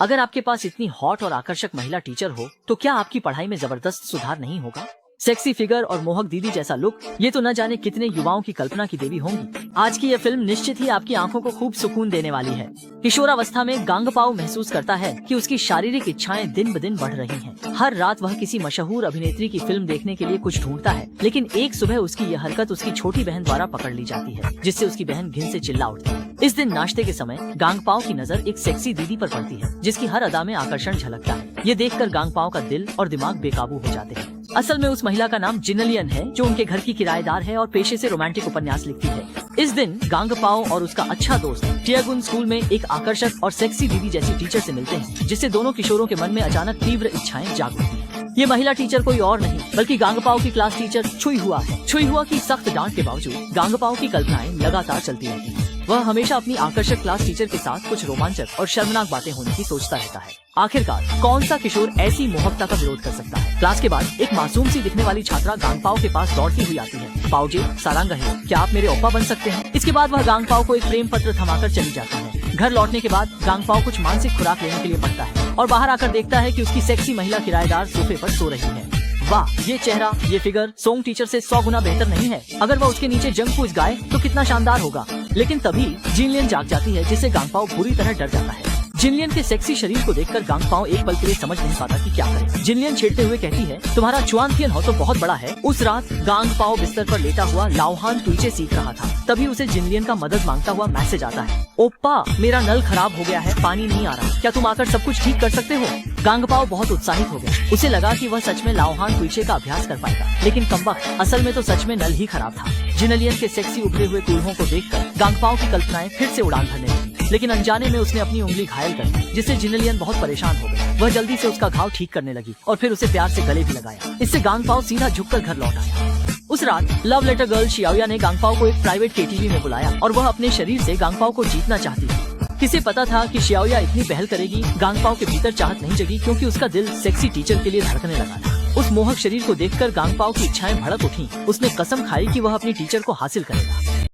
अगर आपके पास इतनी हॉट और आकर्षक महिला टीचर हो तो क्या आपकी पढ़ाई में जबरदस्त सुधार नहीं होगा? सेक्सी फिगर और मोहक दीदी जैसा लुक, ये तो न जाने कितने युवाओं की कल्पना की देवी होंगी। आज की ये फिल्म निश्चित ही आपकी आंखों को खूब सुकून देने वाली है। किशोरावस्था में गांगपाओ महसूस करता है कि उसकी शारीरिक इच्छाएं दिन ब दिन बढ़ रही हैं। हर रात वह किसी मशहूर अभिनेत्री की फिल्म देखने के लिए कुछ ढूंढता है, लेकिन एक सुबह उसकी यह हरकत उसकी छोटी बहन द्वारा पकड़ ली जाती है, जिससे उसकी बहन घिन से चिल्ला उठती है। इस दिन नाश्ते के समय गांगपाओ की नजर एक सेक्सी दीदी पर पड़ती है, जिसकी हर अदा में आकर्षण झलकता है। ये देखकर गांगपाओ का दिल और दिमाग बेकाबू हो जाते हैं। असल में उस महिला का नाम जिनलियन है, जो उनके घर की किराएदार है और पेशे से रोमांटिक उपन्यास लिखती है। इस दिन गांगपाओ और उसका अच्छा दोस्त टियागुन स्कूल में एक आकर्षक और सेक्सी दीदी जैसी टीचर से मिलते हैं, जिससे दोनों किशोरों के मन में अचानक तीव्र इच्छाएं जाग उठती हैं। ये महिला टीचर कोई और नहीं बल्कि गांगपाओ की क्लास टीचर छुईहुआ है। छुईहुआ की सख्त डांट के बावजूद गांगपाओ की कल्पनाएं लगातार चलती रहती हैं। वह हमेशा अपनी आकर्षक क्लास टीचर के साथ कुछ रोमांचक और शर्मनाक बातें होने की सोचता रहता है। आखिरकार कौन सा किशोर ऐसी मोहकता का विरोध कर सकता है? क्लास के बाद एक मासूम सी दिखने वाली छात्रा गांगपाओ के पास दौड़ती हुई आती है। पाओजे सारंग है, क्या आप मेरे ओप्पा बन सकते हैं? इसके बाद वह गांगपाओ को एक प्रेम पत्र थमाकर चली जाती है। घर लौटने के बाद गांगपाओ कुछ मानसिक खुराक लेने के लिए पड़ता है और बाहर आकर देखता है कि उसकी सेक्सी महिला किराएदार सोफे पर सो रही है। वाह, ये चेहरा, ये फिगर सोंग टीचर से 100 गुना बेहतर नहीं है? अगर वह उसके नीचे जंक फूड गाए तो कितना शानदार होगा। लेकिन तभी जिनलियन जाग जाती है, जिससे गांगपाओ बुरी तरह डर जाता है। जिनलियन के सेक्सी शरीर को देखकर गांगपाओ एक पल के लिए समझ नहीं पाता कि क्या करे। जिनलियन छेड़ते हुए कहती है, तुम्हारा चुआनथियन हो तो बहुत बड़ा है। उस रात गांगपाओ बिस्तर पर लेटा हुआ लाओहान तुइचे सीख रहा था। तभी उसे जिनलियन का मदद मांगता हुआ मैसेज आता है। ओप्पा, मेरा नल खराब हो गया है, पानी नहीं आ रहा, क्या तुम आकर सब कुछ ठीक कर सकते हो? गांगपाओ बहुत उत्साहित हो गया। उसे लगा कि वह सच में लाओहान तुइचे का अभ्यास कर पाएगा, लेकिन कमबख्त, असल में तो सच में नल ही खराब था। जिनलियन के सेक्सी उभरे हुए कुल्हों को देखकर गांगपाओ की कल्पनाएं फिर से उड़ान भरने लगी, लेकिन अनजाने में उसने अपनी उंगली घायल कर दी, जिससे जिनलियन बहुत परेशान हो गई। वह जल्दी से उसका घाव ठीक करने लगी और फिर उसे प्यार से गले भी लगाया। इससे गांगपाओ सीधा झुककर घर लौट आया। उस रात लव लेटर गर्ल शियाओया ने गांगपाओ को एक प्राइवेट केटीवी में बुलाया और वह अपने शरीर से गांगपाओ को जीतना चाहती थी। किसे पता था कि शियाओया इतनी पहल करेगी? गांगपाओ के भीतर चाहत नहीं जगी, क्योंकि उसका दिल सेक्सी टीचर के लिए धड़कने लगा था। उस मोहक शरीर को देखकर गांगपाओ की इच्छाएं भड़क उठी। उसने कसम खाई कि वह अपनी टीचर को हासिल करेगा।